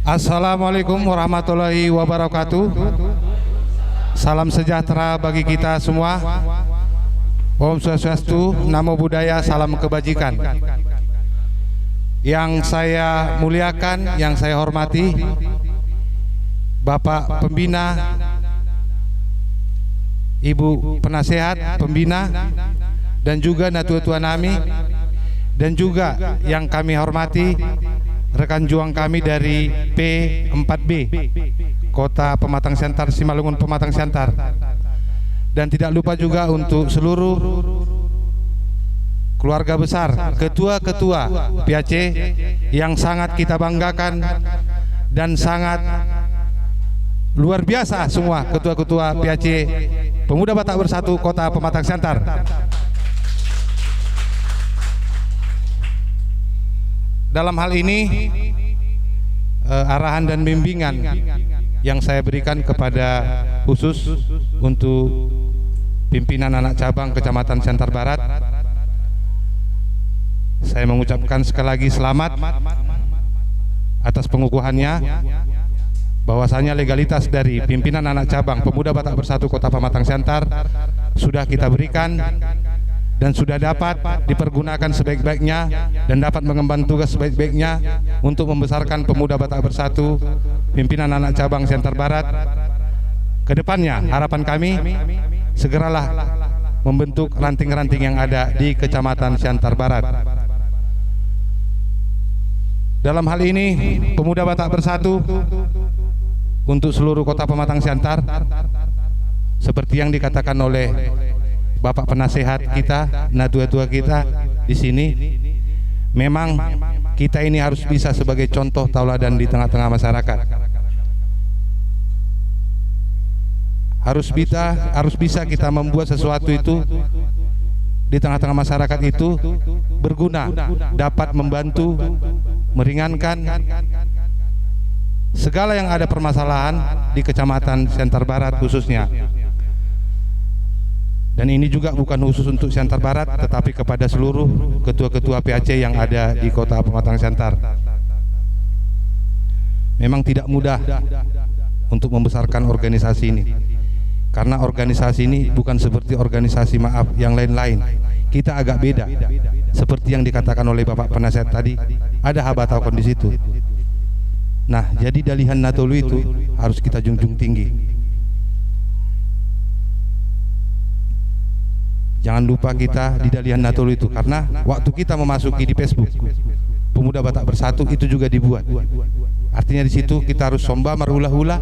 Assalamualaikum warahmatullahi wabarakatuh. Salam sejahtera bagi kita semua. Om Swastiastu, Namo Buddhaya, salam kebajikan. Yang saya muliakan, yang saya hormati, Bapak Pembina, Ibu Penasehat Pembina, dan juga Natua Nami, dan juga yang kami hormati rekan juang kami dari P4B Kota Pematang Siantar, Simalungun Pematang Siantar, dan tidak lupa juga untuk seluruh keluarga besar, ketua-ketua PAC yang sangat kita banggakan dan sangat luar biasa semua ketua-ketua PAC Pemuda Batak Bersatu Kota Pematang Siantar. Dalam hal ini arahan dan bimbingan yang saya berikan kepada khusus untuk pimpinan anak cabang Kecamatan Siantar Barat, saya mengucapkan sekali lagi selamat atas pengukuhannya, bahwasanya legalitas dari pimpinan anak cabang Pemuda Batak Bersatu Kota Pematang Siantar sudah kita berikan dan sudah dapat dipergunakan sebaik-baiknya dan dapat mengemban tugas sebaik-baiknya untuk membesarkan Pemuda Batak Bersatu pimpinan anak cabang Siantar Barat. Kedepannya harapan kami segeralah membentuk ranting-ranting yang ada di Kecamatan Siantar Barat. Dalam hal ini Pemuda Batak Bersatu untuk seluruh Kota Pematang Siantar, seperti yang dikatakan oleh Bapak Penasehat kita, Natua kita di sini, memang kita ini harus bisa sebagai contoh tauladan di tengah-tengah masyarakat. Harus bisa kita membuat sesuatu itu di tengah-tengah masyarakat itu berguna, dapat membantu, meringankan segala yang ada permasalahan di Kecamatan Siantar Barat khususnya. Dan ini juga bukan khusus untuk Siantar Barat, tetapi kepada seluruh ketua-ketua PAC yang ada di Kota Pematang Siantar. Memang tidak mudah untuk membesarkan organisasi ini, karena organisasi ini bukan seperti organisasi yang lain-lain. Kita agak beda, seperti yang dikatakan oleh Bapak Penasehat tadi, ada habataukan di situ. Nah, jadi dalihan Natolu itu harus kita junjung tinggi. Jangan lupa kita di dalihan Natolu itu, karena waktu kita memasuki di Facebook Pemuda Batak Bersatu itu juga dibuat. Artinya di situ kita harus somba marhula-hula,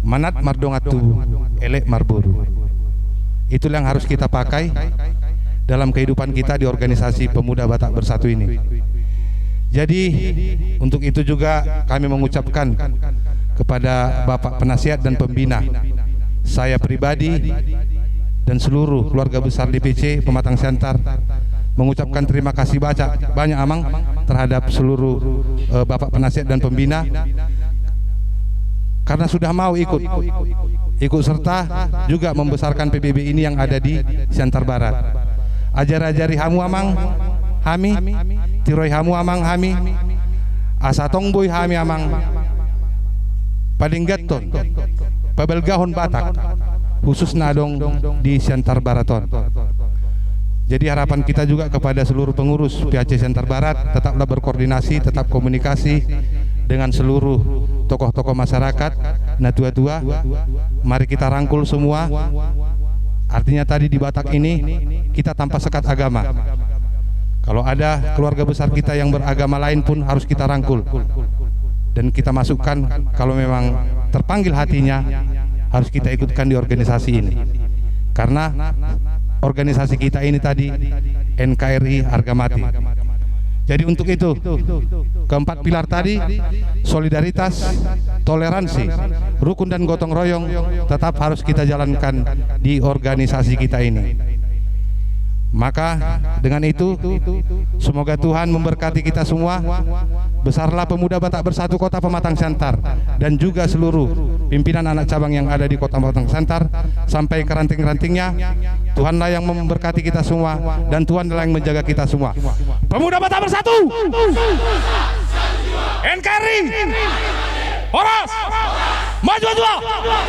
manat mardongatu, elek marburu. Itulah yang harus kita pakai dalam kehidupan kita di organisasi Pemuda Batak Bersatu ini. Jadi untuk itu juga kami mengucapkan kepada Bapak Penasihat dan Pembina, saya pribadi dan seluruh keluarga besar DPC Pematang Siantar mengucapkan terima kasih banyak amang terhadap seluruh Bapak Penasihat dan Pembina, karena sudah mau ikut serta juga membesarkan PBB ini yang ada di Siantar Barat. Ajar-ajari hamu amang hami, tiroi hamu amang hami, asa tongboy hami amang, padinggaton, pabelgahon Batak, khusus nadong di Siantar Baraton. Jadi harapan kita juga kepada seluruh pengurus PAC Siantar Barat, tetaplah berkoordinasi, tetap komunikasi dengan seluruh tokoh-tokoh masyarakat, natua-tua. Mari kita rangkul semua. Artinya tadi di Batak ini kita tanpa sekat agama. Kalau ada keluarga besar kita yang beragama lain pun harus kita rangkul dan kita masukkan, kalau memang terpanggil hatinya harus kita ikutkan di organisasi ini, karena organisasi kita ini tadi NKRI harga mati. Jadi untuk itu keempat pilar tadi, solidaritas, toleransi, rukun dan gotong royong tetap harus kita jalankan di organisasi kita ini. Maka dengan itu semoga Tuhan memberkati kita semua. Besarlah Pemuda Batak Bersatu Kota Pematang Siantar dan juga seluruh pimpinan anak cabang yang ada di Kota Pematang Siantar sampai ke ranting-rantingnya. Tuhanlah yang memberkati kita semua dan Tuhanlah yang menjaga kita semua. Pemuda Batak Bersatu, NKRI. Horas. Maju, maju.